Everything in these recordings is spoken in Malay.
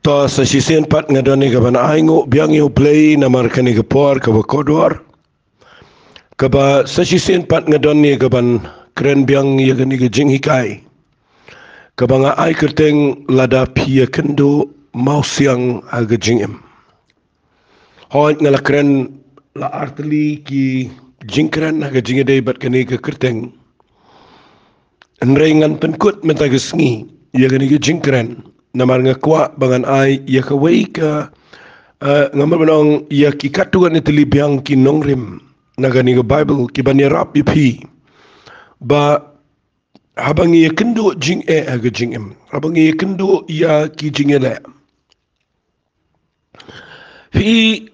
Ta sa sisen pat ngadani ka ban aingo biang yo play na markani ka por ka kodwar ka ba sa sisen pat ngadani ka ban kren biang ya gani ka jing hikai ka ba nga ai kerteng lada Iakynduh Mawsiang aga jingem hoy ngala kren la artli ki jingkren aga jingede bat kani ka kerteng nrengan penkut mentagesngi ya gani ka jingkren namar nga kwa bangan ai ya kawai ka ngamar banong ya ki katuan itili biang ki nongrim nagani ga Bible ki bani rap pi ba habang Iakynduh jing aga jingem habang Iakynduh ya ki jingele fi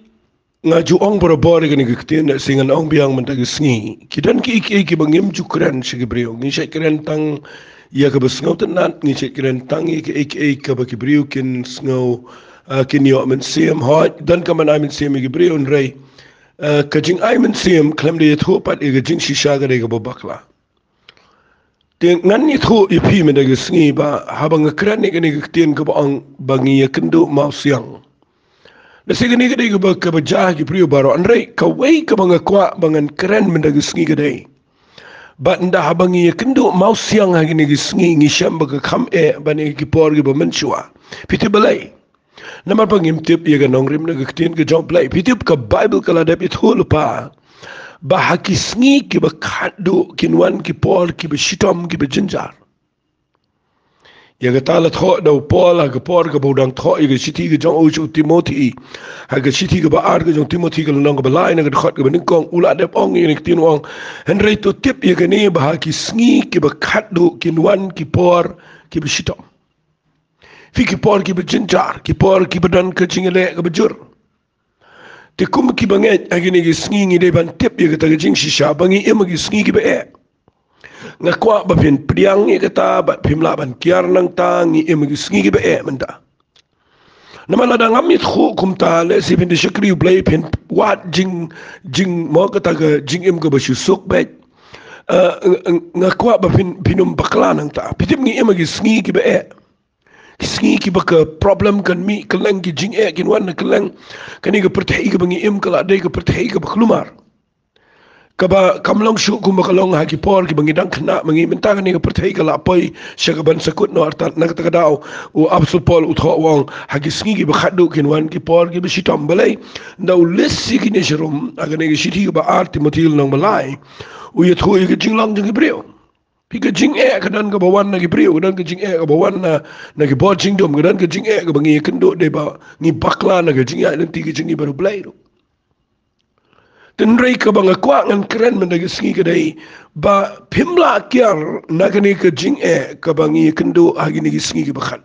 ngaju ong borobor gani ga ktin singan ong biang mentagesngi kidan ki ki bangim jukran sigibrio ni kren tang ya ka besngau tenan ni kren tang ki ka ba kibriu kin sngau kin yo men sim hot dan ka man ai men sim kibriu rei ka jing ai men sim klem de tho pat e jing shisha ga de ga bakla te ngan ni tho i pi men de sngi ba habang kran ni ga ktin ka ba ong bangi Iakynduh Mawsiang na sige ni ga de ga ka ba ja kibriu baro rei ka wei ka banga kwa bangan kran men de sngi ga de ba nda habang Iakynduh Mawsiang hagi ni gisngi ngi shamba ka kham bani ki por gi ba menchua piti balai namar pangim tip ya ga nongrim na gaktin ga job play pitip ka Bible kala da pit hol pa ba hakisngi ki ba khadu kinwan ki por ki ba shitom ki ba jinjar ya ga tala tho da pol ha ga por ga bodang tho ya ga shiti ga jong o Timothy ha ga shiti ga ba ar ga jong Timothy ga nong ga ba lai na ga khot ga ning kong ula de ong ni tin wong henry to tip ya ga ne ba hakisngi ki ba khadu kinwan ki por ki ba shitom fi ki por ki ba jinjar ki por ki ba dan ka jingele ga ba jur te kum ki ba nge agini gi sngi ngi de ban tip ya ga ta ga jing shisha bangi em gi sngi ki ba nga kwa ba pin priang ngi kata ba pimla ban kiar nang ta ngi em gi sngi gi ba menta namala da ngamit khu kum ta le si bin de shakri play pin wat jing mo kata ga jing em ga ba shu suk ba nga kwa ba pinum bakla nang ta pitim ngi em gi sngi gi ba sngi ki ba ka problem kan mi kelang ki jing kin wan kelang kani ga perthai ga bangi em kala de ga perthai ga baklumar ka ba kamlong shu kum ba kalong ha ki por ki bangi dang khna mangi menta kani ga perthai ga la poi shagaban sakut no artan na ta dau o absol pol u tho wong ha ki sngi ki ba khadu kin wan ki por ki ba shitom balai da u lessi ki ne shrum aga ne ga shiti ga ba arti motil nong balai u ye tho ga jing lang jing breu Pika jing kadan ka bawan na gibriu kadan ka jing ka bawan na gibor jing dom kadan ka jing ka bangi Iakynduh de ba ni bakla na ka jing nanti ka jing baru blai ro tenrei ka banga kwa ngan keren men da sngi ka dai ba pimla kyar na ka ni ka jing ka bangi Iakynduh agi ni sngi ka bakhat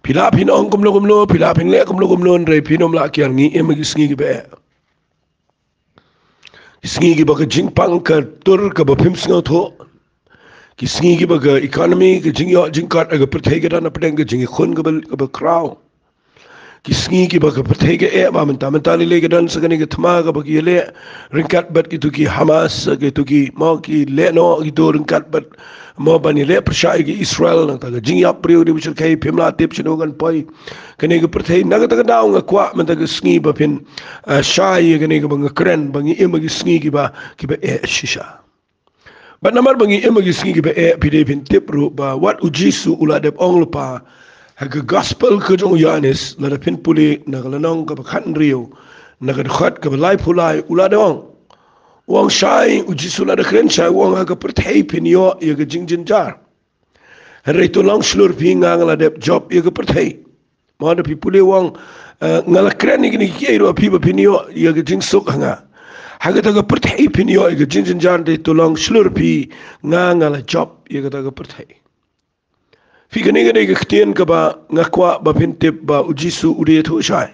pila pin ong kum lo pila pin le kum lo rei pinom la kyar ngi em gi sngi ka ba kisngi ki baga jing pang ka tur ka ba phim sngo tho kisngi ki baga economy ka jing yo jing kat aga perthai ga na pedeng ka jing khun ka ba kraw kisngi ki baga perthai ga ba menta le ga dan sagani ga thma ga ba ki le ringkat bat ki tu ki Hamas ki tu ki mo ki le no ki tu ringkat bat mo bani le prashai ki Israel na ta ga jing ya priu di bichur kai phimla tip chino gan poi kani ga perthai na ga ta ga daw nga kwa menta ga sngi ba phin shai ga ne ga bang kren bangi em gi sngi ki ba shisha ba namar bangi em gi sngi ki ba pide phin tip ru ba wat ujisu ula de ong pa ha ga gospel ka jong yanis la phin puli na ga nong ka ba khan rio na ga khat ka ba lai phulai ula de ong wang shai ujisu la de kren shai wang ha ga perthai phin yo ye ga jing jar henry to long slur phi ngang la de job ye ga perthai ma de pipule wang ngala kren ni ki ro phi ba phin yo ye ga jing suk hanga haga ta ga perthai phin yo ye ga jing jar de to long slur phi ngala job ye ga ta ga perthai fi ga ne ga ktien ka ba ngakwa ba phin tip ba ujisu uri tho shai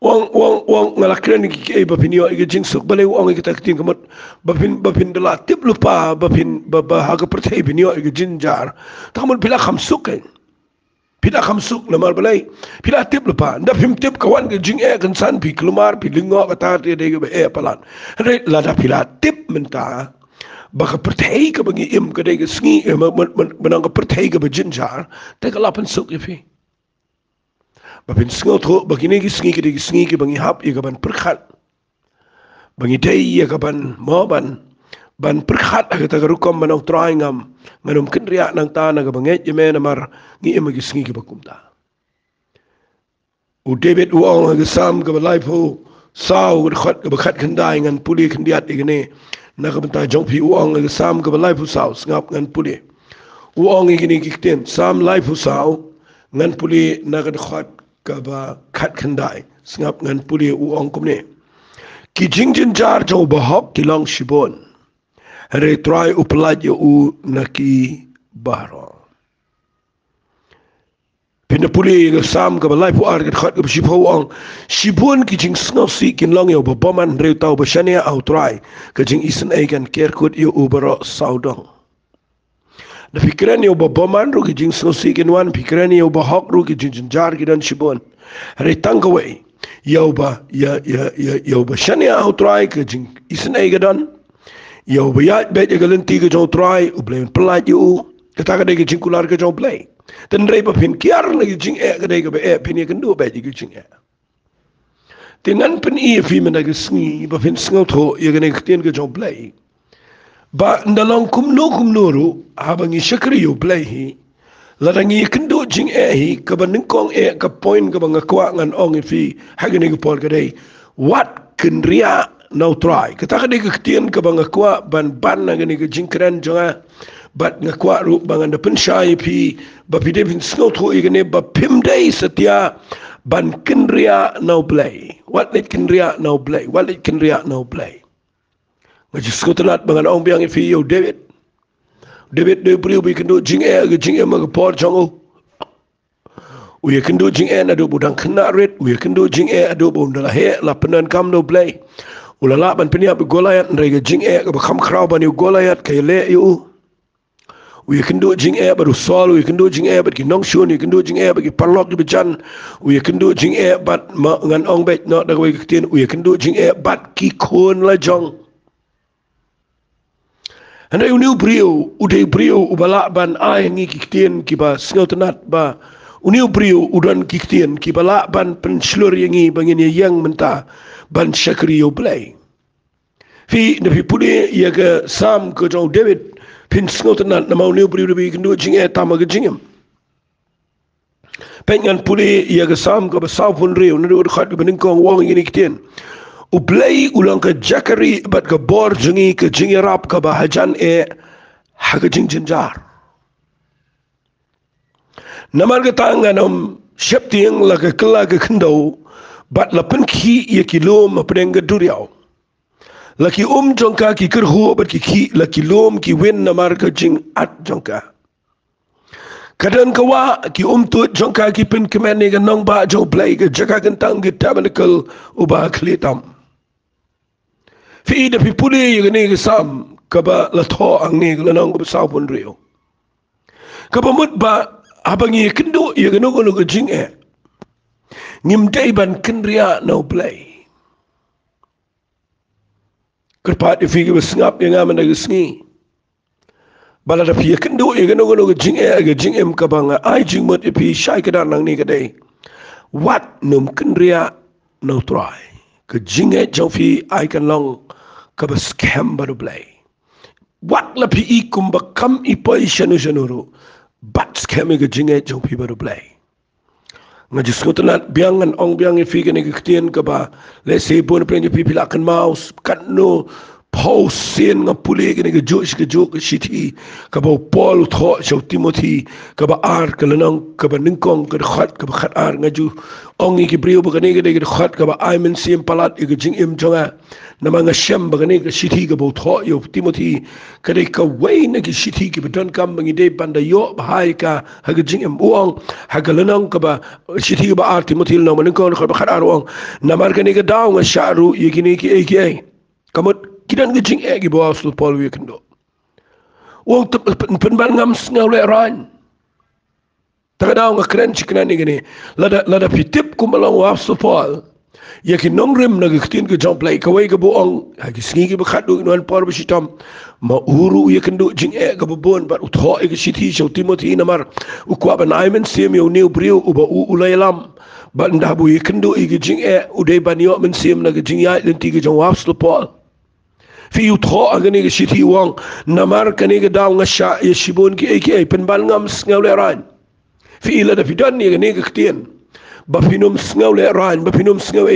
wang ngala kren ni ki ba phin yo ye ga jing suk bale wang ye ta ktien ka mat ba phin de la tip lupa ba phin ba haga perthai phin yo ye ga jing jar ta mun pila kham suk pila khamsuk na mar balai pila tip lupa nda phim tip kawan ke jing kan san pi klumar pi lingo ka ta te de be palan re la da pila tip menta ba ka perthai ka bangi im ka de sngi manang ka perthai ka ba jinjar te ka lapan suk ifi Bapin sengau tho begini ki sengi ki bangi hap ia kaban perkhat. Bangi day ia kaban maban ban perkhat agata garukom manong try ngam nganum kenria nang ta naga banget yeme namar ngi emagi sengi ki bakumta. U David uang aga sam ka balai pho sao khot ka bakhat khandai ngan puli khandiat igene naga banta jong phi uang aga sam ka balai pho sao ngap ngan puli. Uang igene kikten sam lai pho sao ngan puli naga khot ka ba khat khandai ngap ngan puli uang kumne. Ki jingjin jar jo bahop ki long shibon. Hare try upalaj u naki bahro. Pina puli ga sam ka balai pu ar ga khat ga shipho ang shibon ki jing snow si kin long yo ba boman reu tau ba shania au try ka jing isen egan ker kut yo ubaro saudong. Na pikiran yo ba boman ru ki jing snow si kin wan pikiran yo ba hok ru ki jing jar ki dan shibon. Hare tangaway yo ba shania au try ka jing isen egan yo ba ya bet ya galanti ka jong try u blame pelaj yo kata ka de ki jing kular ka jong play. Dan rei pin kiar lagi jing kadai ka be pin ya kendu be ji jing dengan pen i fi mena ga sngi ba pin sngo tho ya ga ne ktien ga jong play ba ndalong kum no ru abangi shakri yo play hi ladangi kendu jing hi ka ban kong ka point ka banga kwa ngan ong fi ha ga ne ga pol kadai what can ria no try kata ka de ka ktien ka banga kwa ban na ga ne ga jing kran jonga bat nga kwa ru bangan da penshai pi ba pi de pin snow tho igane ba pim day satya ban kinria no play what let kinria no play what let kinria no play ngaji skotanat bangan ong biang fi yo David de priu bi kendo jing ma ga por chongo u ye kendo jing na do budang khna red u ye kendo jing ado bo ndala he la penan kam no play ulala ban penia bi Goliath ndrega jing ga ba kham kraw ban yo Goliath kay le yo. We can do jing but sol, we can do jing but ki nong shun, we can do jing but ki parlok di bejan, we can do jing but ngan ong bet not the way kitien, we can do jing but ki kon la jong. And I knew brio, uday brio, ubala ban ay ngi kitien ki ba sngotanat ba, uniu brio udan kitien ki bala ban penslur yangi bangin yang menta ban shakri yo play. Fi na fi puli yaga sam ko jong David pin sngotanat na mau new brio bi kan do jing tama ga jingem pengan puli ya ga sam ga ba pun reu na do khat ga bening kong wong ngini kitien u play ulang ka jakari bat ga bor jingi ka jingi rap ka ba hajan ha ga jing jinjar namar ga tanganam sheptieng la ga kala ga khndo bat la pen ki ya kilo ma preng ga duriao laki jongka ki kerhu bat ki laki lom ki wen namar ka jing at jongka kadan kawa ki tu jongka ki pin kemane ga nong ba jo play ga jaka kan tang ki tabernacle uba klitam fi da pi puli ga ne ga sam ka ba la tho ang ne ga nong ba sa pun rio ka ba mut ba abangi kendo ya ga no ga jing ngim dai ban kenria no play kerpat di figi besngap yang aman lagi sengi. Bala da pia kendo ya gano jing em kabanga ai jing mut ipi shai kedan nang ni kadai. What num kenria no try. Ke jing jong fi ai kan long ka ba scam baru play. What la pi ikum ba kam ipoi shanu but scam ke jing jong fi baru play. Ngaji skotanat biangan ong biang fi ke ktien ka ba le se bon prenje pi pilakan maus kan no pau sen nga puli ke jo ke shiti ka ba Paul tho so Timothy ka ba ar ka lanang ka ba ningkong ka khat ka ba khat ar ngaju ong ki brio ba ke khat ka ba ai men sim palat ke jing im jonga namanga shem ba ke shiti ka ba tho yo Timothy ka de ka wei na ki shiti ki don kam bangi de banda yo hai ka ha ke jing im uang ha ka lanang ka ba shiti ka ba ar Timothy no man ko ka ba khat ar uang namar ke ka daw nga sharu yigini ki aka kamot kidan ke jing ki ba asul Paul wi kendo uang penban ngam sngaw le ran tagadaw nga kren chikna ni gini lada pitip kumalang wa asul Paul yakin nong rem na gaktin ke jong play kawai ka buong hagi singi ki bakat do inuan Paul bisitam mauru yakin do jing ka babon bat utho ke shiti so Timothy namar ukwa ban aimen sem yo new brio uba ulay lam ban da bu Iakynduh I jing uday ban yo men sim na jing ya lenti ke jong waps Paul fi u tho agani ke shiti wang namar kani ke daw nga sha ye shibon ki eke pen ban ngam sngaw le ran fi ila da fidan ni ke ktien ba finum sngaw le ran ba finum sngaw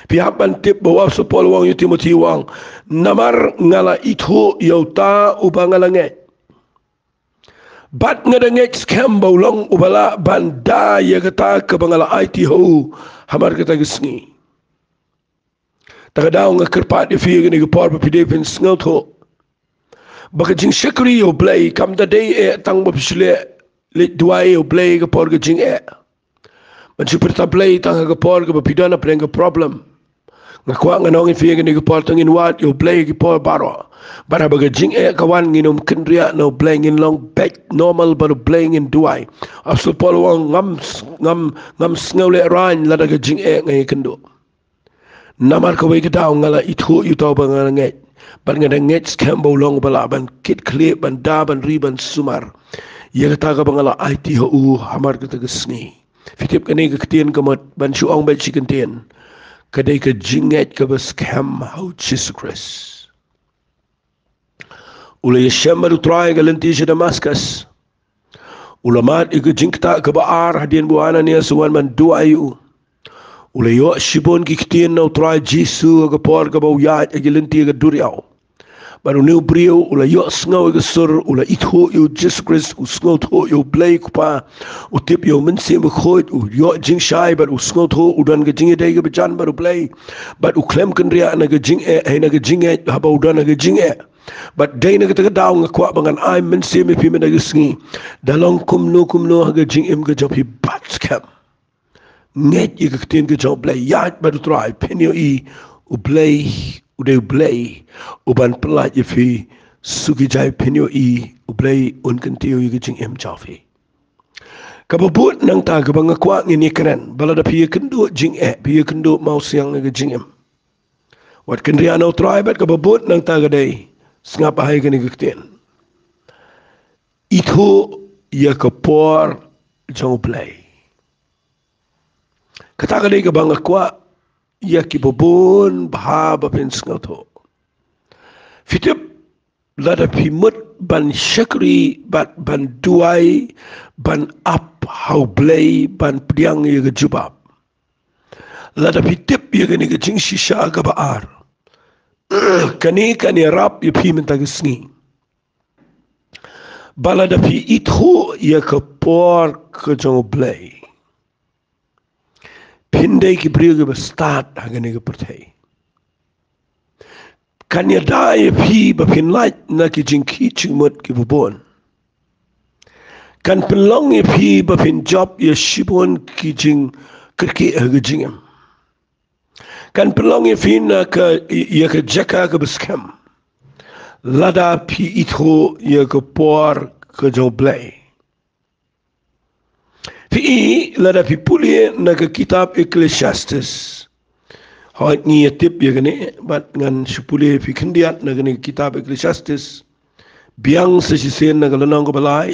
pi hapan tip ba waps Paul wang yu Timothy wang namar ngala itho yauta ubangala nge bat ngadangek scam long ubala banda ya kata ke bangala IT ho hamar kata gisngi tagadaw nga kerpat fi ni por pa pide pen sngal tho baka jing shakri yo play kam da day tang ba pisle le duai yo play ke por ke jing man super ta play tang ke por ke pidana preng problem nga kwa nga nong fi ni ke por tang in wat yo play ke por baro bara baga jing kawan nginom kendria no playing in long back normal but playing in duai asul por wang ngam sngle ran la daga jing ngai kendo namar ko we daw ngala ithu yu taw ba ngala ngai ban nga ngai scam bo long bala ban kit clear ban da ban riban sumar ye ta ga bangala IT ho hamar ka ta sni fitip kani ka tien ka mat ban shu ong ba chicken tien kadai ka jinget ka ba scam how Jesus Christ ula yeshemar utrai ga lenti je Damascus ulamat iku jingta ka baar hadien buana ni suwan man duayu ula yo shibon ki ktien no try Jesu ga por ga bo ya lenti ga duriao baru new brio ula yo sngaw ga sur ula itho yo Jesus Christ u sngaw tho yo play pa u tip yo men sim khoit u yo jing shai but u sngaw tho u dan ga jing dai ga bajan baru play but u klem kan ria na ga jing na ga jing ha ba u dan ga jing but day na kita daw nga kwa bangan ay men sim pi men ga sngi dalong kumno ga jing ga job hi bat scam net you can get job play yat but try penio u play u de play u ban plat if he sugi jai penio u play un kan tio you jing job hi kababut nang ta ga banga kwa ngini kren balada pi Iakynduh jing pi Iakynduh Mawsiang ga jing wat kan ria no try but kababut nang ta ga day sngap hay kan igtien itho ya kapor jong play kata ka day ka bang akwa ya kibobon baha ba pen sngal tho fitip lada pimut ban shakri ban duai ban up how play ban priang ya ga jubab lada pitip ya ga ni ga jing shisha ga baar kani rap ya pi minta gisngi balada pi itho ya kapor ka jong play pindai ki brio ga start hagani ga perthai kan ya da ya pi ba pin light na ki jing ki chimot ki bobon kan pelong ya pi ba pin job ya shibon ki jing kirki ga jingam kan pelong ya fina ka ya ka jaka ka skam lada pi itho ya ka por ka jo play fi lada pi puli na ka kitab Ecclesiastes hot ni tip ya gani bat ngan supuli fi kindiat na gani kitab Ecclesiastes biang sa sisen na galanang ko balai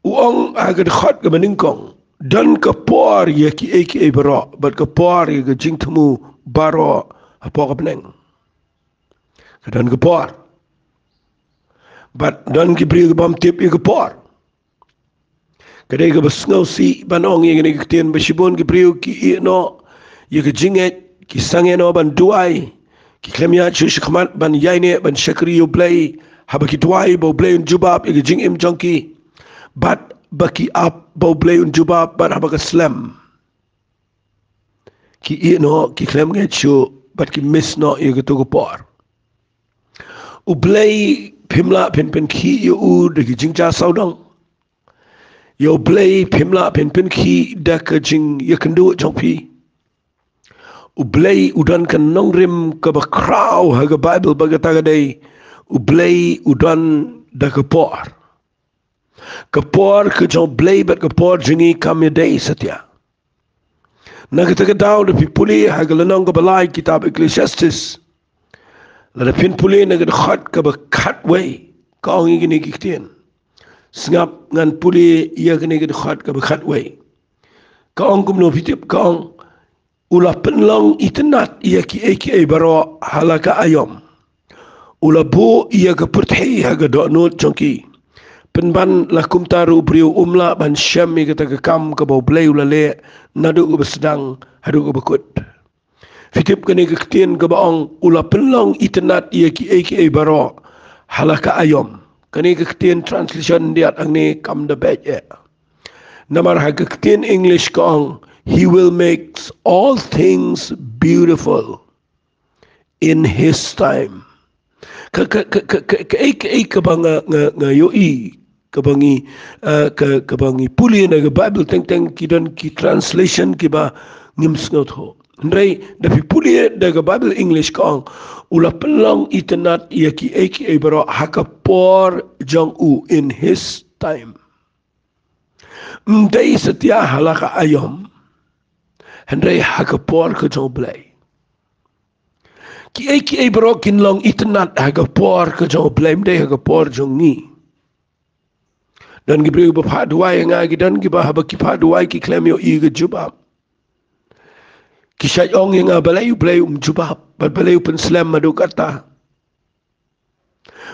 uang agad khot ka maningkong dan ka por ya ki baro bat ka por ya jing temu baro apo ka peneng dan ka por bat dan ki bri ka bam tip ya ka por kadai ka basngaw si banong ya gani kitien basibon ki bri ki no ya ka jinget ki sange no ban duai ki klemya chu shikmat ban yaine ban shakri yo play haba ki duai bo play jubab ya ka jing im junkie bat baki up bau play un jubab bat haba ka slam ki no ki klem nge chu bat ki miss no ya ka to ko por u play pimla pen ki u de ki jingja saudang yo play pimla pen ki da ka jing Iakynduh jongpi u play udan kan nongrim ka ba kraw ha ga bible ba ga ta ga dai u play udan da ka por kapor ke jong play but kapor jingi kam ya day satya na ka ta daw de pipuli ha ga lanong ka balai kitab Ecclesiastes la de pin puli na ga khat ka ba khat way ka ong ngi ni kitien sngap ngan puli ya ga ni ga khat ka ba khat way kaong kumno pitip kaong ula penlong itenat ia ki baro halaka ayom. Ula bo ia keperthei haga donut chongki. Penban lakum taru beriu umla ban syam i kata kekam ke bau blai ula le nadu ke bersedang hadu ke bekut. Fitip kene keketien ke baong ula penlong itenat ia ki baro halaka ayom. Kene keketien translation diat ang ni kam da bej e. Namar ha keketien English kaong he will make all things beautiful in his time. Kabang yoi kabangi puli na Bible teng kidan ki translation kiba ngimsngot ho. Ndai dapi puli da Bible English kaong ula pelong itenat ia ki baro hakapor jong u in his time. Ndai setia halaka ayom. Ndai hakapor ke jong blai. Ki bro kinlong itenat hakapor ke jong blai mdai hakapor jong ni. Dan gibreu bapaduai ngagi dan gibah bakipaduai ki klem yo i ke jubab. Kisah ong yang balai jubab, balai penslam madu kata.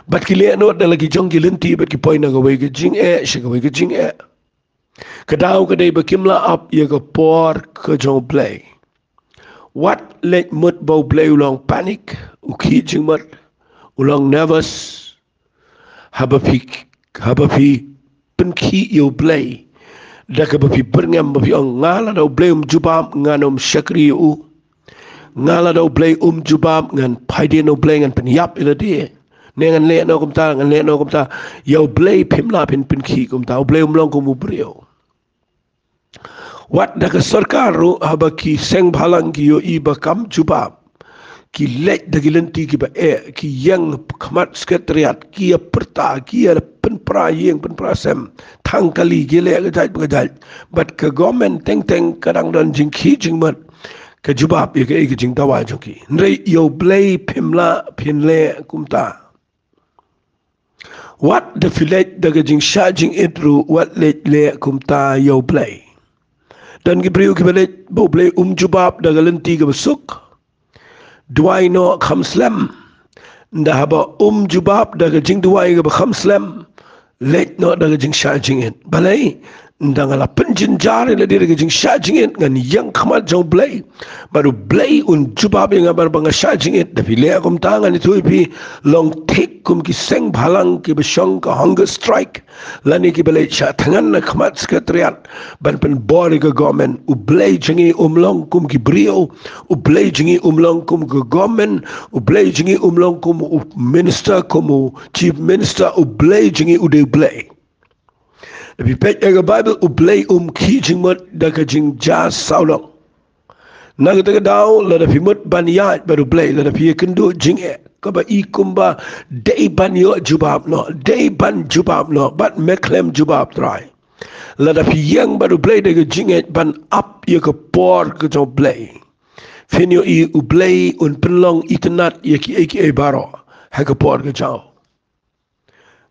Bat kile no da lagi jong gilenti bat ki poin na gawai ke jing e. Kadau kadai bakimla up ya ke por ke jong blai. What let mut bau blai ulang panik, uki jing mut ulang nervous. Habapi penki yo blai. Daka bapi berngam bapi ang ngala daw blai jubab nganom syakri u. Ngala daw blai jubab ngan paidin no blai ngan penyap ila dia. Nengan le no kumta yo blai pimla penki kumta blai long kumu brio. Wat daka sarkar ru habaki seng bhalang ki yo iba kam jubab. Ki lek dagilenti ki ba ki yang khamat sekretariat ki perta ki penpra yang penpra sem thang kali gile gajaj but ke government teng kadang dan jingki jingmat ke jubab ye ke jing tawa joki ndrei yo blai pimla pinle kumta what the filet daga jing sha jing itru what le kumta yo blai dan gibriu ki bale bo blai jubab daga lenti ke besuk duai no khamslam nda haba jubab daga jing duai ke khamslam let no daga jing sha jing it balai nda ngala penjin jari la daga jing sha jing it ngan yang khamat jong blai baru blai jubab yang abar banga sha jing it da pile kum tangan itu pi long take kum ki seng bhalang ki besong ka hunger strike lani ki balai sha thangan na khamat sekretariat ban pen bori ke government blai jingi long kum ki brio blai jingi long kum ke government blai jingi long kum minister kum chief minister blai jingi de blai. Tapi pet yang Bible blai ki jing mot daga jing jas saulong. Nang daga daw la da pimut ban yat baru blai la da pi Iakynduh jing e kaba ikumba dei ban yo jubab no but meklem jubab try. La da pi yang baru blai daga jing e ban up ye ke por ke jong blai. Finyo i blai penlong itenat ye ki baro ha ke por ke jong.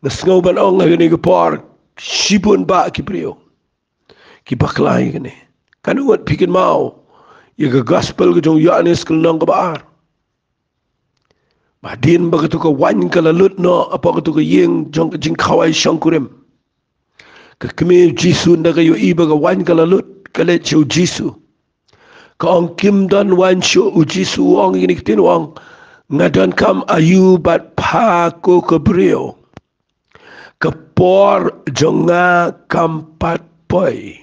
Nasngaw ban ong ngani ke por sibun ba ki brio ki baklai kene kanu wat pikin mau ye ke gospel ke jong yanis ke nang ke baar badin ba ke wan ke lalut no apa ke yeng jong ke jing khawai shangkurim ke keme jisu nda ke yo iba ke wan ke lalut ke le chu jisu ka ong kim dan wan shu jisu ong ini kitin ong ngadan kam ayu bat pa ko ke brio kapor jonga kampat poi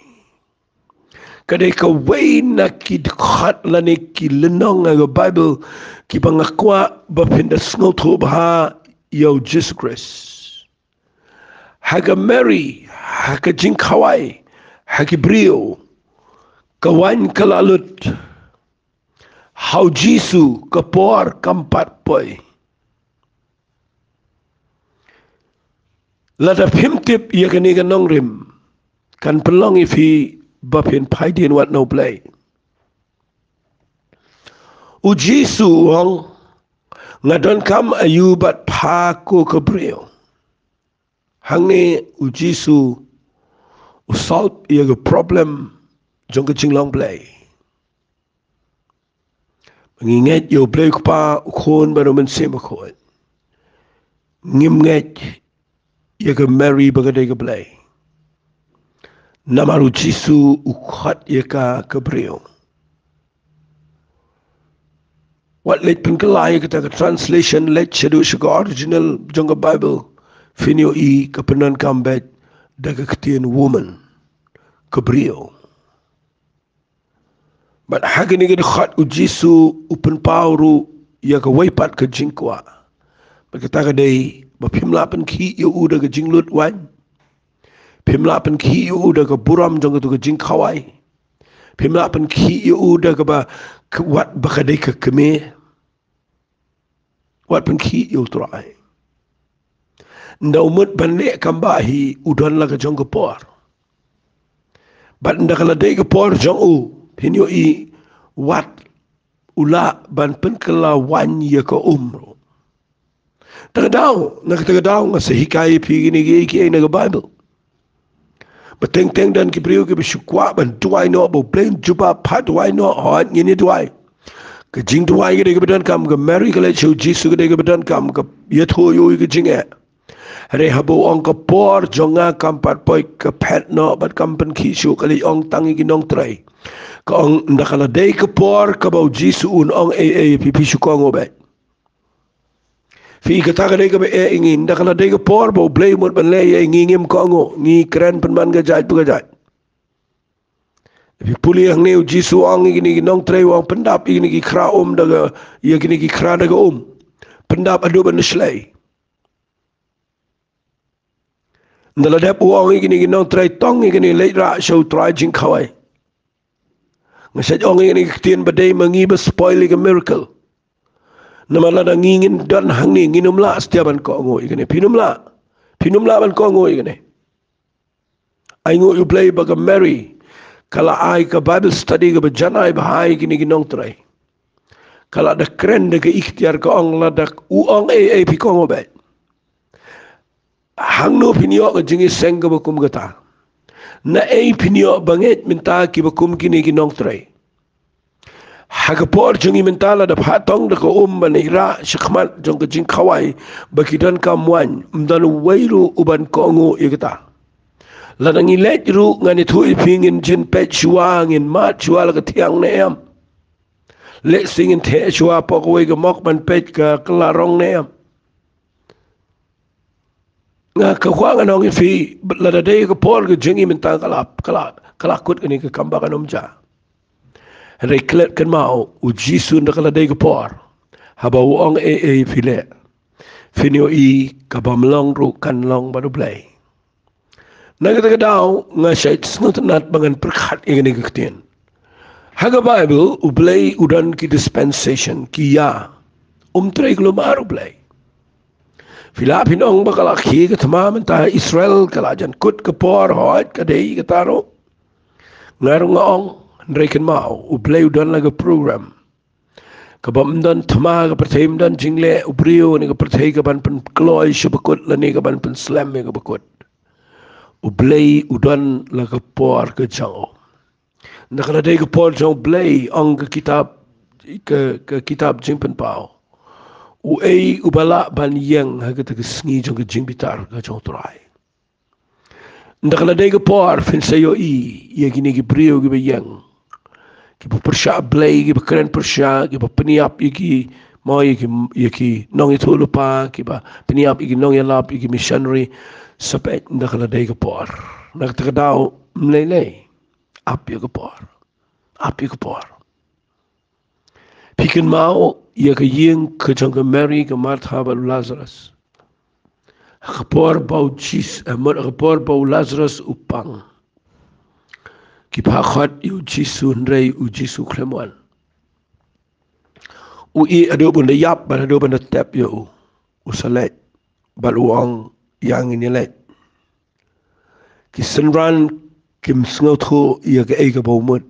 kadai ka wei na ki khat lani ki lenong ga Bible ki pangakwa ba pinda snotho ba yo Jesus Christ haga Mary haga jing khawai haga brio kawan kalalut how Jesus kapor kampat poi lada pimtip ia kani kanong rim kan pelong ifi bapin paidin wat no play ujisu wong ngadon kam ayu bat pa ko kabrio hangne ujisu usalt ia ke problem jong ke jing long play mengingat yo play pa khon baru mensem khon ngim nget ya ke Mary bagade ke play namaru Jisu ukhat ya ka kebreo what let penkelai kita ke translation let shadow sugar original jong ke Bible finio I kepenan kambet daga ketien woman kebreo but hagini ke khat u Jisu upen pauru ya ke waipat ke jingkwa berkata ke dei bapimlapan ki yo uda ke jinglut wan pimlapan ki yo uda ke buram jong ke jing khawai pimlapan ki yo uda ke ba wat bakadai ke keme wat pen ki yo trai nda umut banle kambahi udon la ke jong ke por bat nda kala dei ke por jong u pinyo I wat ula ban pen kala wan ya ke umro Tagadao nga sa hikay pigini ki na Bible. Bateng dan kibriyo ki bisukwa ban duway no bo blame juba pa duway no hot ngini duway. Ka jing duway ki de badan kam ka Mary ka let show Jisu ka de badan kam ka yatho yo ka jing e. Hare habo ong ka por jonga kam pat boy ka pet no bat kam pan ki show ka li ong tangi ki nong tray. Ka ong ndakala de ka por ka ba Jisu un ong pipi sukong obet. Fi kata ka dega ba ingin dakala dega por bo blay mo ban le ingingim ko ngo ni kren penman ga jaj puga jaj fi puli ang neu Jisu ang igini nong tre wang pendap igini ki kra daga igini ki kra daga pendap adu ban slay ndala dep wang igini nong tre tong igini le ra show try jing khawai ngasaj ong igini kitien badai mangi ba spoil a miracle namala na ngingin dan hangni nginumla setiaban ko ngo igane pinumla ban ko ngo igane ay ngo you play baga Mary kala ay ka Bible study ka bajanay bahay gini ginong tray kala da kren da ka ikhtiar ka ong la da uong pi ko ngo bet hangno pinyo ka jingi seng ka bakum gata na pinyo banget minta ki bakum gini ginong tray Hagapor jungi mentala da patong da ko banira shikmat jong jing khawai bakidan kamwan mdan wairu uban kongo igata ladang ilet ru ngani thu ipingin jin pet shuang in mat shua la tiang ne am le singin the shua pokwe ga mok ban pet ka klarong ne am nga ka khwang anong fi ladade ko por ga jungi mentala kala kut ni ka kamba kanom ja Reklet kan mau Jisu ndakala dei kapor haba uong file finio I kabamlong ru kan long baru play nagata daw nga siya snut bangan perkhat ingani kaktian haga Bible ublay udan ki dispensation kiya tray maru play Filapin ong bakalaki katamaman ta Israel kalajan kut kapor hoat kadei kataro ngarong ong Rekan mau ublay udan laga program kabam dan thama ka perthim dan jingle ubrio ni ka perthai ka ban pen kloy shubakut lani ka ban pen slam ka bakut ublay udan laga por ka jao nakala dei ka por jao blay ang ka kitab jingpen pao ubala ban yang ha ka sngi jong ka jingbitar ka jong trai nakala dei ka por fin sayo ya gini ki brio ki yang ki persya blay ki keren persya ki peniap iki mau iki nong itu lupa ki peniap iki nong yalap iki missionary sampai ndak ladai ke por nak terkadau mlele api ke por pikin mau ia ke ying ke jong ke Mary ke Martha ba Lazarus ke por bau cheese ke por bau Lazarus upang ki pakhat yu Jisu ndrei u Jisu klemwan I ado bunda yap ban ado bunda tap yu usalet baluang yang ini let ki senran kim snotho ya ke ega baumut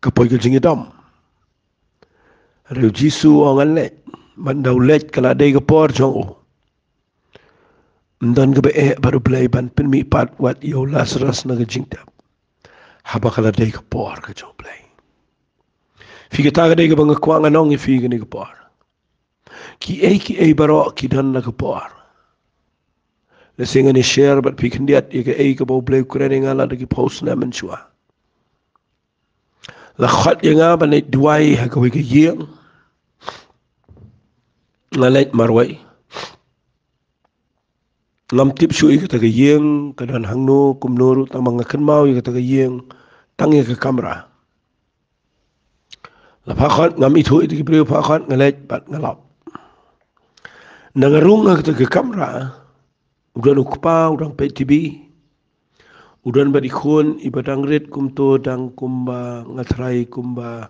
kapoy ke jingidam reu Jisu ang let man daulet kala dei ke por jong ndan ke baru play ban pen mi pat wat yo Lazarus na ke jingtap haba kala dei ka por ka jong play fi ka ta dei ka bang kwang anong fi ka ni ka por ki ei baro ki dan na ka por le singa ni share but fi kandiat ka ei ka bo play kurene ngala ki post na man chua la khat nga ba nei duai ha ka wi ka yeng ngalet marwai ngam tip shui ka taga yeng kadan hangno kumnoru tang mga kanmau ka taga yeng tangi ka kamera la phakhat ngam ithu iti kibriyo phakhat ngalet bat ngalap nangarung ka taga kamera udan ukpa udang pe tv udan badi khon ibadang red kumto dang kumba ngatrai kumba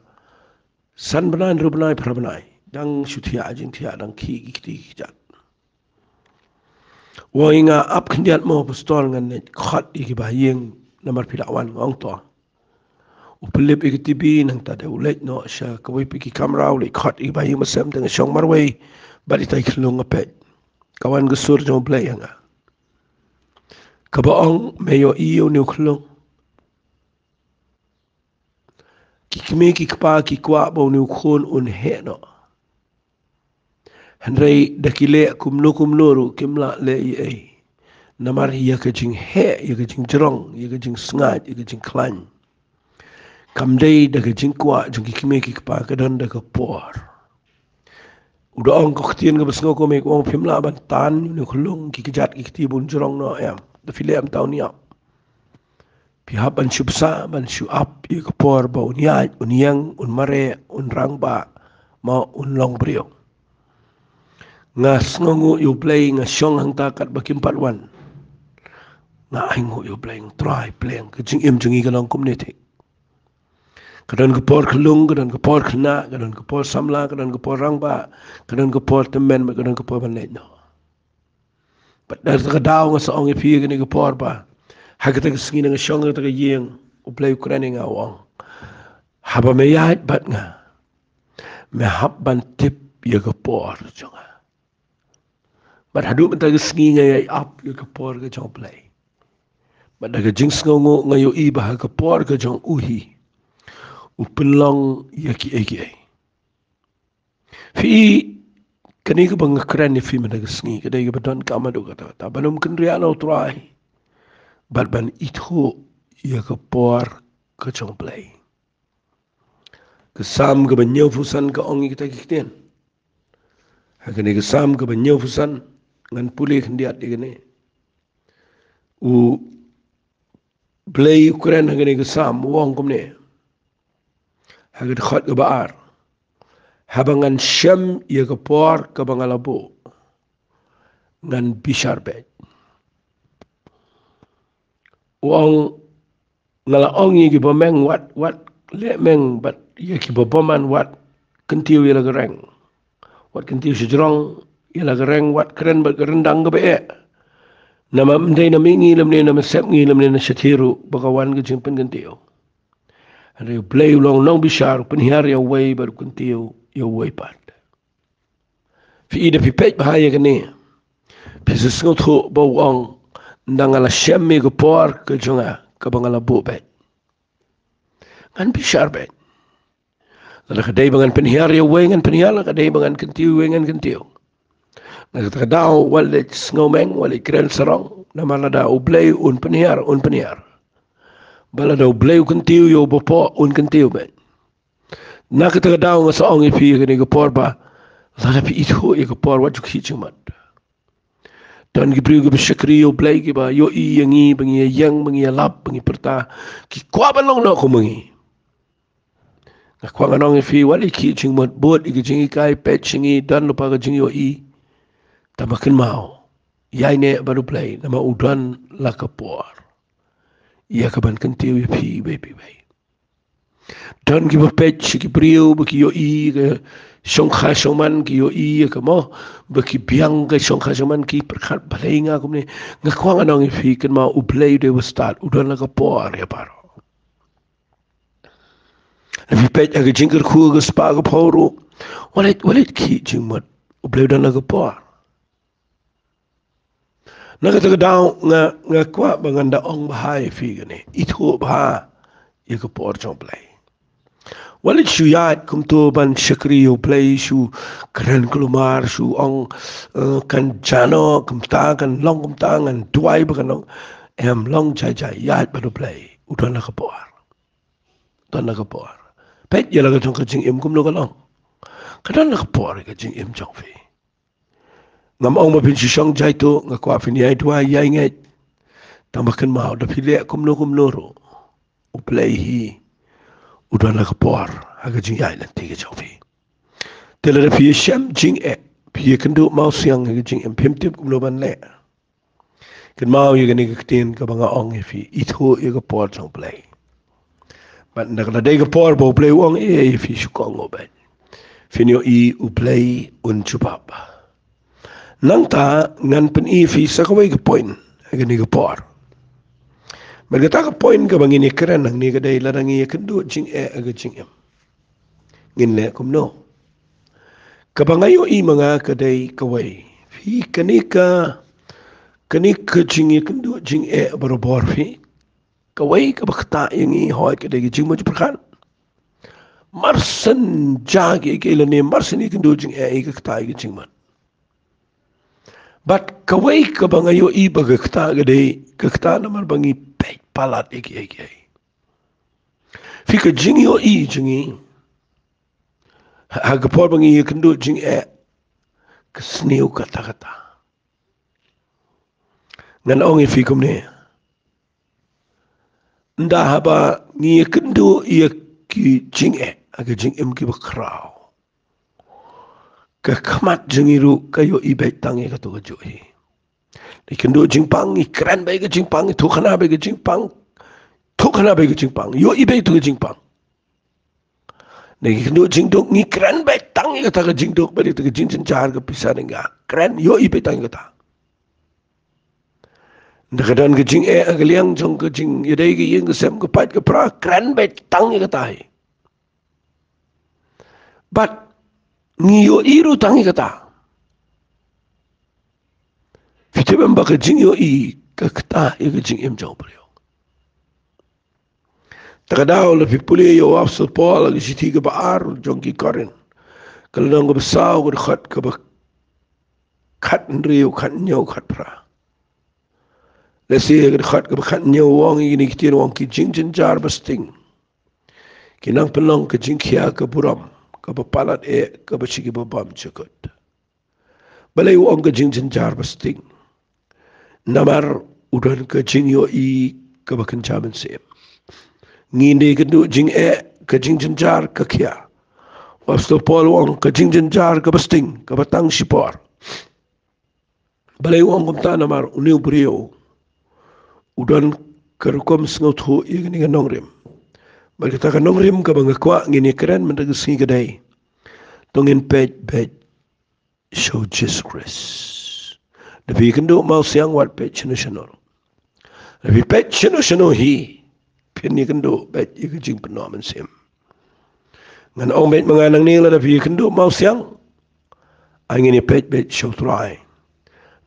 san banai rubnai prabanai dang syutia ajing tia dang ki kiti kijat Wahingga ap kendiat mau pastol ngan net khat iki bayeng namar pilawan ngong to. Upelip iki tibi nang tada ulet no sya kawai piki kamera ulet khat iki bayeng masam dengan syong marway bali tai kelung ngepet. Kawan gesur jom play hanga. Kabaong meyo iyo niu kelung. Kikme kikpa kikwa bau niu khon un he no. Henry dakile kumnu kimla le ei. Namar ia ka jing he, ia ka jing jerong, ia ka jing sengat, ia ka jing klan. Kamdei da ka jing kwa jing kikime kikpa ka dan da ka por. Udah ong ko ktien ka basngo ko mek ong pimla ban tan ni khulung kikijat kikti bun jerong no am. Da file am tau ni ap. Pihap ban syubsa ban syuap ia ka por ba uniat, uniang, unmare, unrangba, ma unlong brio. Ngas ngongu you play ngas syong hang takat bakimpat wan. Nga aingo you play try playing kajing im jengi kalang community. Kadan kepor kelung, kadan kepor kena, kadan kepor samla, kadan kepor rangba, kadan kepor temen, kadan kepor banet no. But dar kadao nga saong ipi kani kepor ba. Hagata kesengi nga syong nga yeng u play Ukraine nga wang. Haba meyat bat nga. Mehap ban tip ya kepor jonga. But hadu mata kesengi nga yay up ya kepor ka jong play. But daga jings ngongo nga yo iba kepor ka jong uhi. Upelong yaki eki. Fi kani ka bang kran ni fi madaga sngi kadai ka badon ka amado kata ta banum kenria no try bat ban itho ya ka por ka chong play ka sam ka banyo fusan ka ongi kita kikten ha kani ka sam ka banyo fusan ngan puli khndiat digane u play Ukraine ha kani ka sam wong komne Hagad khot ke baar. Habangan syam ia ke por ke bangalabo. Ngan bishar bed. Wong ngalaong ia ke bomeng wat le meng bat ia ke boman wat kentiu ia lagereng. Wat kentiu sejrong ia lagereng wat keren bat kerendang ke be. Nama mendai namingi lemne nama sep ngi lemne na syatiru bakawan ke jimpen kentiu. Ada play ulang nong bishar penhiar ya way baru kuntiu ya way pat. Fi ida fi pej bahaya kene. Pisa sengot ho bawang ndangala syemme ke por ke jonga ke bangala bo bet. Ngan bishar bet. Lalu kadai bangan penhiar ya way ngan penhiar la kadai bangan kuntiu way ngan kuntiu. Ngan kadau walit ngomeng walit keren serong nama lada ublay un penhiar. Bala daw bleu kentiu yo bopo un kentiu ben. Na kita daw nga saong ipi kani kapor ba. Lada pi itho i kapor wa juk hichumat. Dan gibriu gi besyakri yo blay gi ba yo i yangi bangi yang bangi lap bangi perta ki kwa balong no ko mangi. Nga kwa nganong ipi wali ki chingmat bot i jingi kai pet chingi dan lupa ka jingi yo i tamakin mau. Yai ne baru blay nama udan la kapor. Ia kaban kentiu ya pi baby. Dan ki bapet ki brio baki yo i ke songkha soman ki yo i ke mo baki biang ke songkha soman ki perkhat balenga kumne ngakwang anong ifi ken ma ublay de start udan la kapor ya paro. Lepi pet aga jingker khu ga spa ga poro walit ki jingmat ublay udan la kapor. Nakataga daw nga kwa banganda ong bahaya fi gani. Ito baha ia ka por jong play walit shu yat kum to ban shakri yo play shu keren kelumar shu ong kan jano kum ta kan long kum ta ngan tuai ba kan em long chai chai yat ba play udan la ka por dan la ka por pet ya la ka jong ka jing im kum no ka long kadan la ka por ka jing im jong fi ngam ong ma pin shi shong jai to nga kwa fin yai tuai yai ngai tambakan mau da pile kum no ro u play hi udan la ka por aga jing yai lan ti ka jong fi tela da phi sham jing e phi Iakynduh Mawsiang aga jing em phim tip kum no ban le kan mau ye gani ka tin ka banga ong e phi I tho ye ka por jong play but na ka dai ka por bo play wong e phi shu kong o ba finyo I u play un chupap nang ta ngan pen I phi sa ka wai ka point aga ni ka por Mereka ka point ka bangin ikran nang ni ka dai larang Iakynduh jing e aga jing em ngin le kum no ka bangayo I mga ka dai ka wai phi kanika jing Iakynduh jing e barobor phi ka wai ka bakta yang I hoy ka dai jing mo jipkan marsan jagi ke ilane marsan Iakynduh jing e ka ta ga jing man but ka wai ka bangayo I bagakta ga dai ka ta namar bangi pe palat iki fi ka jing yo I jingi ha ka por bangi Iakynduh jing e ka sniu kata ngan ong fi kum ne nda haba ngi Iakynduh ki jing e aga jing em ki bakrao ka khamat jingi ru ka yo I bai tangi ka to ka jo hi Iakynduh jing pang I kran bai ka jing pang I thukhana bai ka jing pang thukhana bai ka jing pang yo I bai to ka jing pang Iakynduh jing dok ngi kran bai tangi ka ta ka jing dok bai to ka jing jar ka pisa ninga kran yo I bai tangi ka ta Nakadan ka jing e aga liang jong ka jing yadai ka yeng ka sem ka pat ka pra kran bai tangi ka ta hi but ngi yo I ru tangi ka ta Fite bamba ka jing yo I ka kta ya ka jing em jong brio takadaw la pipuli yo afsal Paul aga siti ka baar jong ki karin kalanang ka basaw ka khat ka ba khat nriyo khat nyaw khat pra lesi ka khat ka ba khat nyaw wong I ni kitin wong ki jing jar basting kinang pelong ka jing khia ka buram ka ba palat e ka ba chigi ba bam chakot balay wong ka jing jar basting namar udan ka jing yo I ka ba kencaman sem nginde Iakynduh jing e ka jing jar ka khia wasto Paul wong ka jing jar ka basting ka batang sipor balay wong kum ta namar uniu brio udan ka rukom sngot ho I ni nongrim Bagata ka nongrim ka bang kwa ngini kran man dag singi kadai tongin pej show Jesus Christ Nabi Iakynduh Mawsiang wat pej chino Nabi pej chino hi pin Iakynduh pej ika jing penoman sim ngan ong bet manganang nila Nabi Iakynduh Mawsiang angin pej show try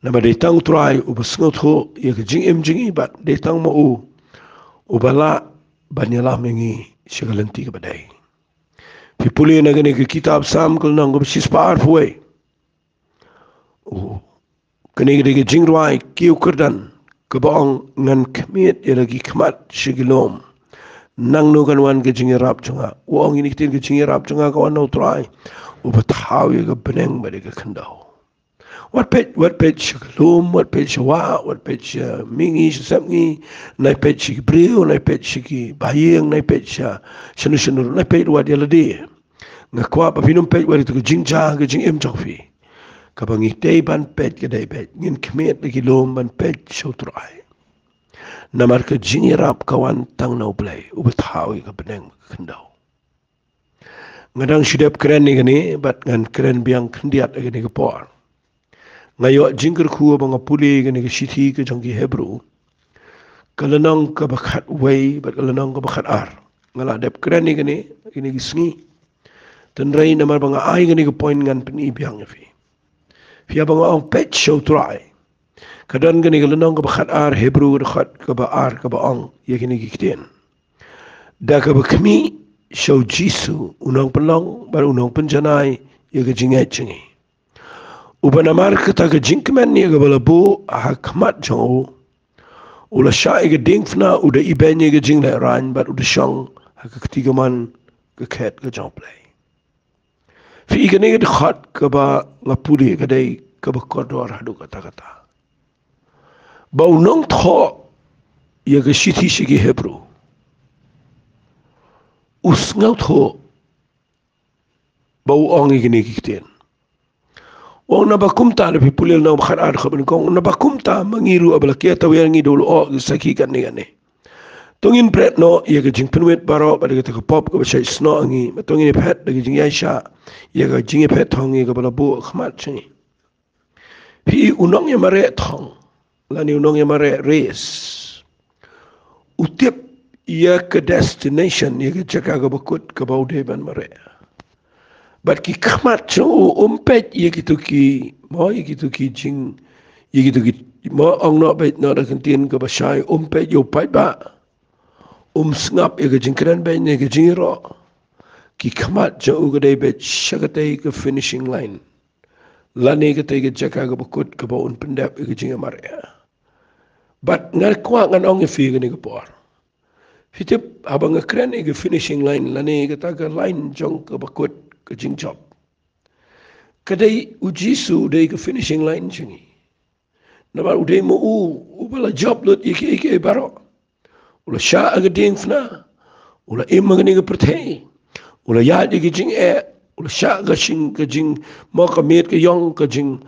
nama detang try ubasngot ho ika jing em jingi bat detang mo ubala banyalah mengi sagalanti ka badai pipuli na gani ka kitab sam kul nang gubsis par fuwe kani ka jing ruai kiu kerdan ka baong ngan kemit lagi kemat sigilom nang no kan wan ka jing rap chunga wong ini kitin ka jing rap chunga ka wan no try ubataw ka beneng bade ka kandau Wat pet shikalum, wat pet shawa, wat pet mingi samngi, nai pet shikibrio, nai pet shiki bayang, nai pet shanu, nai pet wad yalade. Ngakwa pa pinum pet wad itu jing cha, jing em chokfi. Kapang itay ban pet kadai pet, ngin kmet lagi lom ban pet shotrai. Namar ka jing irap kawan tang na ublay, ubatawi ka beneng kendau. Ngadang shidap keren ni gani, bat ngan keren biang kendiat lagi ni kapor. Ngayo jingker kuwa mga puli gani ka siti ka jangki Hebrew kalanang ka bakat way bat kalanang ka bakat ar ngala dep keren ni gani gisngi tenrai namar banga ay gani ka point ngan penibiyang fi banga ang pet show try kadan gani kalanang ka bakat ar Hebrew ka ba ar ka ba ang yakini giktin Da ka bakmi show Jisu unang pelong bar unang penjanai ya ka jingai chingi. Ubanamar kata ka jinkman ya ka balabu hakmat jong ula syai ka dingfna uda ibenye ka jing lai ran bar uda syang haka ketiga man ka ket ka jong play. Fi ika ni ka dikhat ka ba ngapuri ka day ka ba kodor hadu kata-kata. Ba unang tho ya ka shiti shigi Hebrew. Usngaw tho ba uong ika ni kiktin. Wang nabakumta na pipulil na makharad ka kong nabakumta mangiru abalakia tawir ngi dolo o saki kan ni gani. Tungin pret no ia ka jing penwet baro pada ka pop ka basai sno ngi matungin pet da jing yaisha ia ka jing pet thong ngi ka balabu khmat chingi. Pi unong ya mare thong lani unong ya mare race. Utip ia ka destination ia ka jaka ka bakut ka baude ban mare. But ki khmat cho umpet ye gitu ki mo ye gitu ki jing ye gitu ki mo ong no bet no da kantin ka basai umpet yo pai ba snap ye ka jing kran ben ye ka jing ro ki khmat cho ga dei bet shagate ka finishing line lane ka te ka jaka ka bakut ka ba un pendap ye ka jing maria but ngar kwa ngan ong ye fi ga ni ka por fitip abang kran ye ka finishing line lane ka ta ka line jong ka bakut ka jing job. Kadai ujisu dai ka finishing line chingi. Nabar udai mo ubala job lot ike baro. Ula sha aga ding fna. Ula imma gani ka perthe. Ula ya di ka jing ula sha ka jing mo ka met ka yong ka jing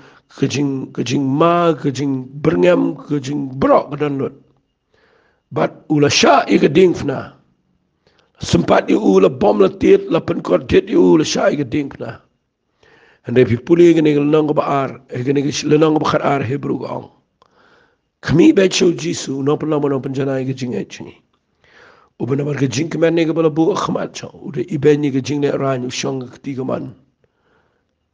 ma ka jing berngam ka jing bro ka dan lot. But ula sha ika ding fna. Sempat ula bom la tit la penkor tit ula sha ika ding fna. Andai pipuli gani lenong baar, gani lenong bakar Hebrew gaong. Kami baca Jisu, no pernah mana penjana ke jing cini. Uban amar ke jing keman ni ke bala bu akhmat chau, udah iben ni ke jing ni ran usang ke tiga man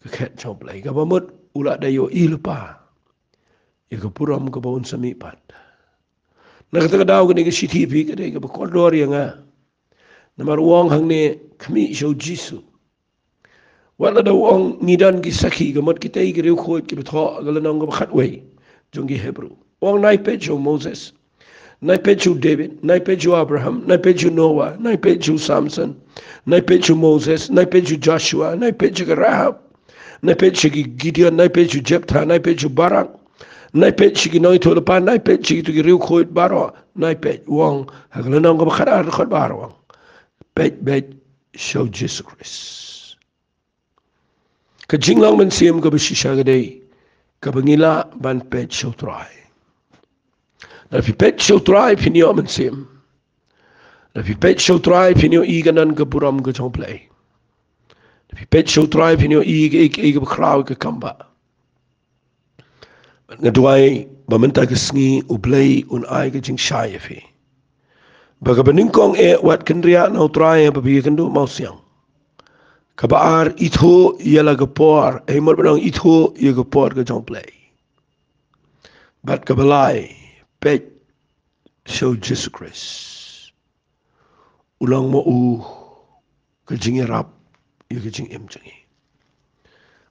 ke ket chau play. Kabamut ulat dayo ilpa, ya ke puram ke bawun samipat. Nak kata kadau gani ke CTV ke dek ke berkodor yang namar uang hang ni kami show Jisu. Wala daw ang nidan ki saki gamot kita i giriw khot ki betho galanong ga khatway jongi Hebrew. Wang naipet jo Moses, naipet jo David, naipet jo Abraham, naipet jo Noah, naipet jo Samson, naipet jo Moses, naipet jo Joshua, naipet jo Rahab, naipet jo Gideon, naipet jo Jephthah, naipet jo Barak, naipet jo noy to lepan, naipet jo giriw khot baro, naipet wang galanong ga khatar khot baro. Bet show Jesus Christ. Ka jinglang man siyam ka basisya ka day, ka bangila ban pet show try. Na fi pet show try, pinyo man siyam. Na fi pet show try, pinyo iganan ka buram ka chong play. Na fi pet show try, pinyo iga bakraw ka kamba. Nga duway, bamanta ka sngi, ublay, unay ka jing shaya fi. Baga baningkong wat kanriya na utray, Iakynduh Mawsiang. Kabaar itho ialah gapor, emor benang itho ia gapor ke jong play. But kabalai pet show Jesus Christ. Ulang mo ke jing rap ia ke jing em jangi.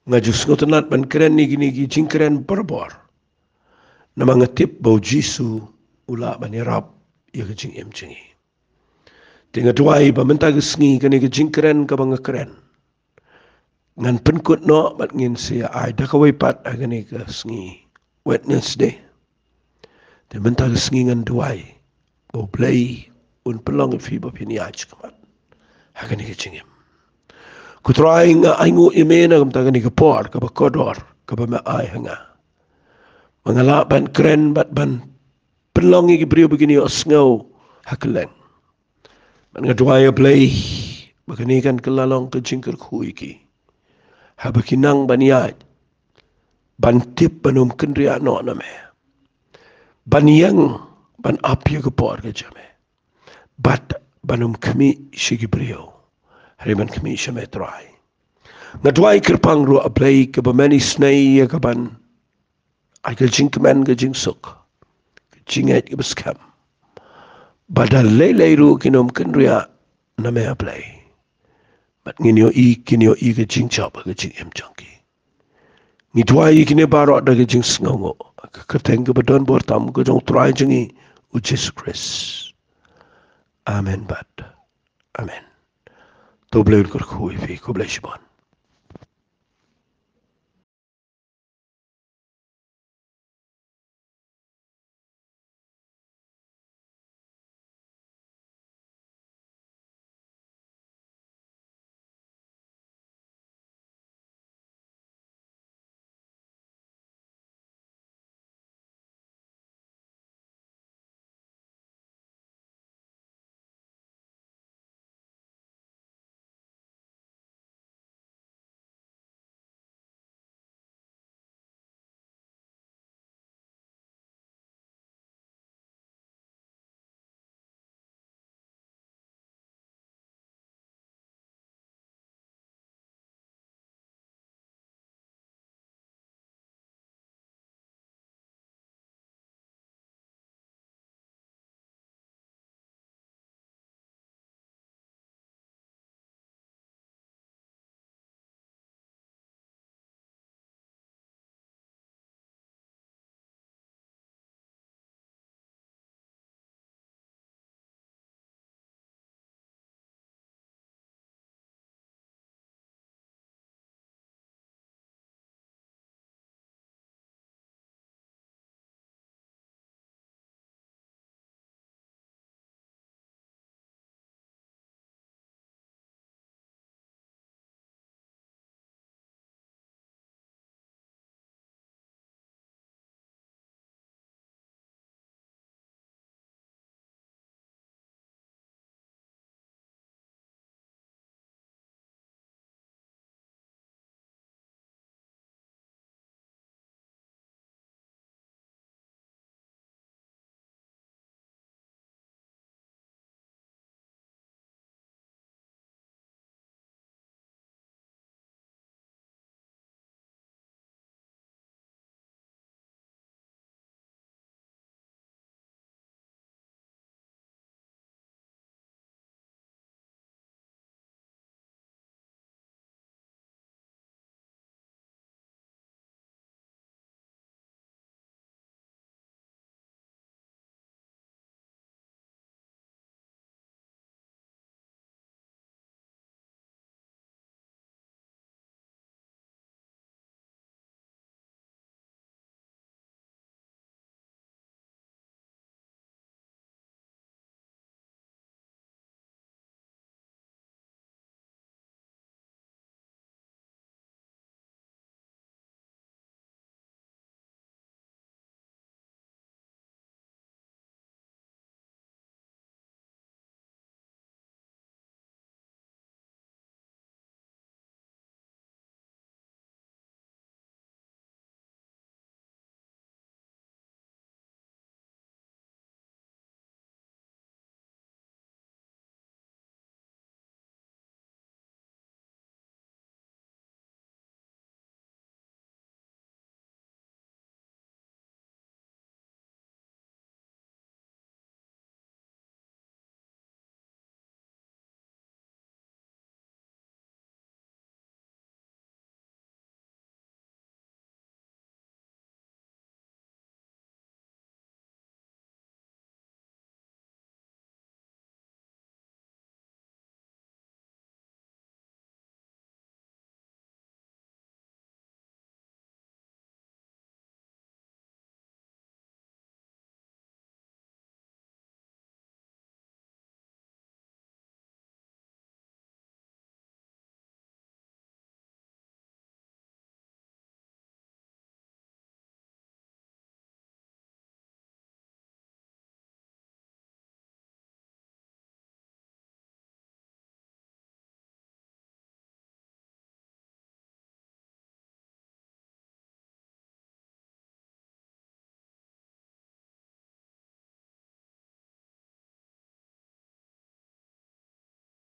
Ngajus ngotenat ban keren ni gini jing keren berbor. Nama ngetip bau Jisu ula ban rap ia ke jing em jangi. Tengah tuai pamenta ke sngi ke jing keren ka bang keren. Ngan penkut no bat ngin sia ai da kawai pat agani ka sngi Wednesday. Te menta ka sngi ngan duai. O play un pelong fi ba pini aj kamat. Agani ka chingem. Ku try nga aingu imena kam tagani ka por ka ba kodor ka ba ma ai hanga. Mangala ban kren bat ban pelong i brio begini o sngo hakeleng. Man nga duai play bagani kan kelalong ka jingker kuiki. Habakinang baniat bantip banum kendria no name baniang ban apya ke por ke jame bat banum kami shigibrio hariman kami shame try ngadwai kerpang ro aplay ke bamani snai ke ban ai ke jingman ke jingsuk jingat ke beskam badal lelai ru kinom kendria na me apply. But nginyo I ke jing chop ke jing em changki. Ni tua I kine barok da ke jing sngongo. Ke teng ke badon bor tam ke jong try jingi u Jesus Christ. Amen bad. Amen. To bleu kur khui fi ko blai shibon.